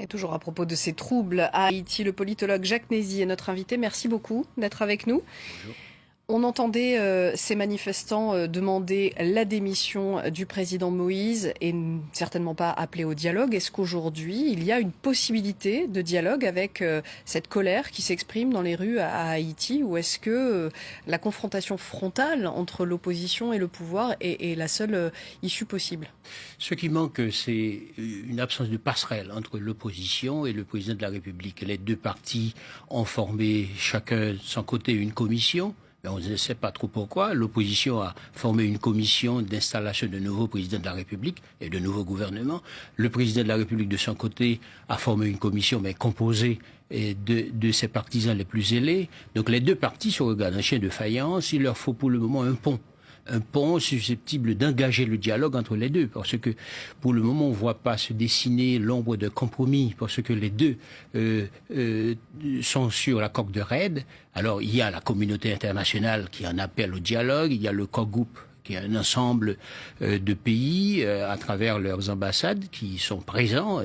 Et toujours à propos de ces troubles à Haïti, le politologue Jacques Nézy est notre invité. Merci beaucoup d'être avec nous. Bonjour. On entendait ces manifestants demander la démission du président Moïse et certainement pas appeler au dialogue. Est-ce qu'aujourd'hui, il y a une possibilité de dialogue avec cette colère qui s'exprime dans les rues à Haïti, ou est-ce que la confrontation frontale entre l'opposition et le pouvoir est la seule issue possible? Ce qui manque, c'est une absence de passerelle entre l'opposition et le président de la République. Les deux partis ont formé chacun de son côté une commission. Mais on ne sait pas trop pourquoi. L'opposition a formé une commission d'installation de nouveaux présidents de la République et de nouveaux gouvernements. Le président de la République, de son côté, a formé une commission, mais composée de ses partisans les plus zélés. Donc les deux partis se regardent un chien de faïence. Il leur faut pour le moment un pont susceptible d'engager le dialogue entre les deux, parce que pour le moment on ne voit pas se dessiner l'ombre de compromis, parce que les deux sont sur la coque de raid. Alors il y a la communauté internationale qui en appelle au dialogue, il y a le COGOUP qui est un ensemble de pays à travers leurs ambassades qui sont présents.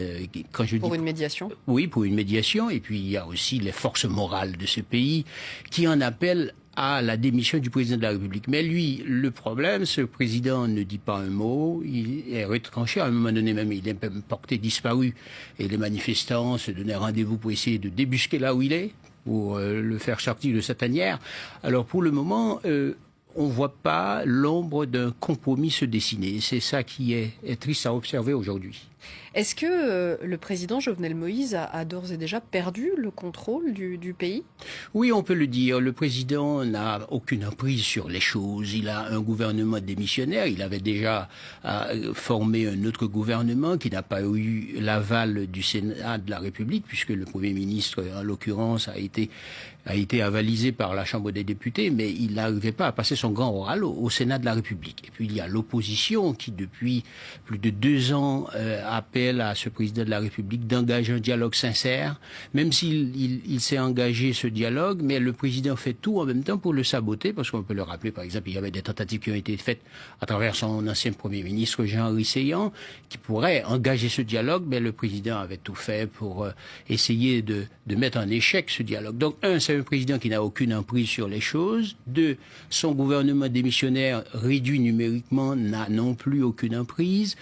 Pour une médiation? Oui, pour une médiation. Et puis il y a aussi les forces morales de ce pays qui en appellent à la démission du président de la République. Mais lui, le problème, ce président ne dit pas un mot, il est retranché, à un moment donné même, il est même porté disparu, et les manifestants se donnaient rendez-vous pour essayer de débusquer là où il est, pour le faire sortir de sa tanière. Alors pour le moment, on ne voit pas l'ombre d'un compromis se dessiner. C'est ça qui est triste à observer aujourd'hui. Est-ce que le président Jovenel Moïse a d'ores et déjà perdu le contrôle du pays? Oui, on peut le dire. Le président n'a aucune emprise sur les choses. Il a un gouvernement démissionnaire. Il avait déjà formé un autre gouvernement qui n'a pas eu l'aval du Sénat de la République, puisque le Premier ministre, en l'occurrence, a été avalisé par la Chambre des députés, mais il n'arrivait pas à passer son grand oral au Sénat de la République. Et puis il y a l'opposition qui, depuis plus de 2 ans, appelle à ce président de la République d'engager un dialogue sincère, même s'il s'est engagé ce dialogue, mais le président fait tout en même temps pour le saboter, parce qu'on peut le rappeler, par exemple, il y avait des tentatives qui ont été faites à travers son ancien Premier ministre, Jean-Henri Séillant, qui pourrait engager ce dialogue, mais le président avait tout fait pour essayer de mettre en échec ce dialogue. Donc, c'est un président qui n'a aucune emprise sur les choses. 2, son gouvernement démissionnaire réduit numériquement n'a non plus aucune emprise.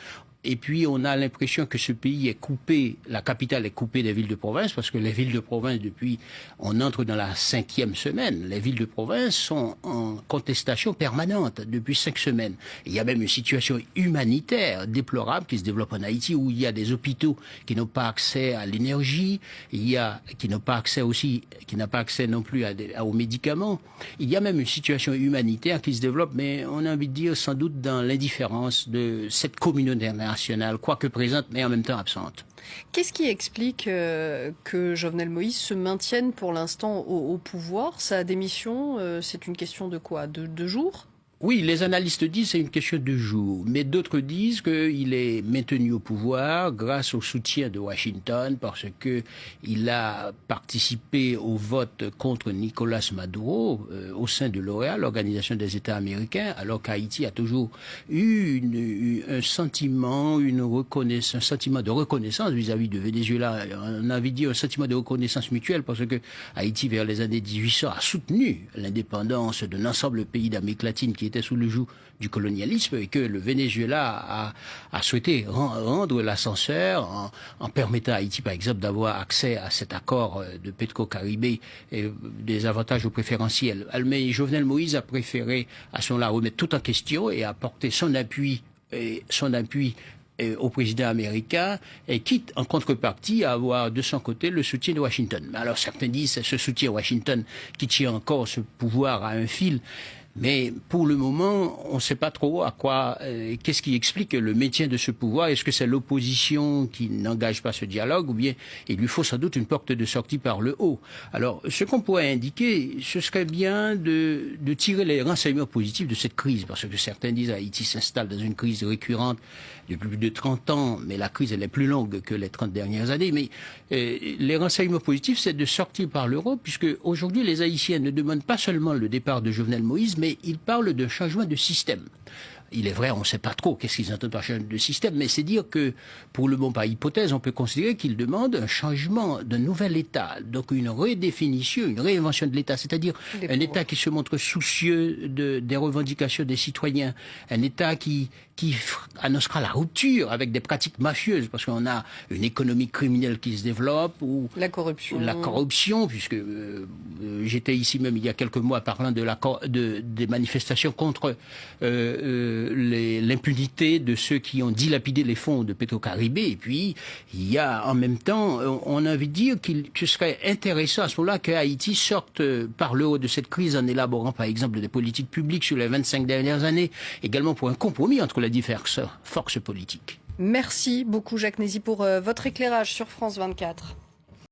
Et puis, on a l'impression que ce pays est coupé, la capitale est coupée des villes de province, parce que les villes de province, depuis, on entre dans la 5e semaine. Les villes de province sont en contestation permanente depuis 5 semaines. Il y a même une situation humanitaire déplorable qui se développe en Haïti, où il y a des hôpitaux qui n'ont pas accès à l'énergie, qui n'ont pas accès non plus aux médicaments. Il y a même une situation humanitaire qui se développe, mais on a envie de dire sans doute dans l'indifférence de cette communauté internationale, quoique présente, mais en même temps absente. Qu'est-ce qui explique que Jovenel Moïse se maintienne pour l'instant au pouvoir? Sa démission, c'est une question de quoi? De jours? Oui, les analystes disent que c'est une question de jours, mais d'autres disent qu'il est maintenu au pouvoir grâce au soutien de Washington, parce que il a participé au vote contre Nicolás Maduro au sein de l'OEA, l'Organisation des États américains, alors qu'Haïti a toujours eu un sentiment de reconnaissance vis-à-vis de Venezuela. On avait dit un sentiment de reconnaissance mutuelle, parce que Haïti, vers les années 1800, a soutenu l'indépendance d'un ensemble de pays d'Amérique latine qui était sous le joug du colonialisme, et que le Venezuela a souhaité rendre l'ascenseur en permettant à Haïti, par exemple, d'avoir accès à cet accord de Petro-Caribé et des avantages aux préférentiels. Mais Jovenel Moïse a préféré à ce moment-là remettre tout en question et apporter son appui au président américain, et quitte en contrepartie à avoir de son côté le soutien de Washington. Alors certains disent que c'est ce soutien Washington qui tient encore ce pouvoir à un fil. Mais pour le moment, on ne sait pas trop à quoi, qu'est-ce qui explique le maintien de ce pouvoir. Est-ce que c'est l'opposition qui n'engage pas ce dialogue, ou bien il lui faut sans doute une porte de sortie par le haut? Alors, ce qu'on pourrait indiquer, ce serait bien de tirer les renseignements positifs de cette crise, parce que certains disent Haïti s'installe dans une crise récurrente depuis plus de 30 ans, mais la crise elle est plus longue que les 30 dernières années. Mais les renseignements positifs, c'est de sortir par l'Europe, puisque aujourd'hui les Haïtiens ne demandent pas seulement le départ de Jovenel Moïse, mais ils parlent d'un changement de système. il est vrai, on ne sait pas trop qu'est-ce qu'ils entendent par changement de système, mais c'est dire que, pour le moment, par hypothèse, on peut considérer qu'ils demandent un changement d'un nouvel État, donc une redéfinition, une réinvention de l'État, c'est-à-dire un État qui se montre soucieux des revendications des citoyens, un État qui annoncera la rupture avec des pratiques mafieuses, parce qu'on a une économie criminelle qui se développe, ou la corruption, puisque j'étais ici même il y a quelques mois parlant des manifestations contre l'impunité de ceux qui ont dilapidé les fonds de Petro-Caribé. Et puis, il y a en même temps, on a envie de dire qu'il serait intéressant à ce moment-là que Haïti sorte par le haut de cette crise en élaborant par exemple des politiques publiques sur les 25 dernières années, également pour un compromis entre les diverses forces politiques. Merci beaucoup Jacques Nézy pour votre éclairage sur France 24.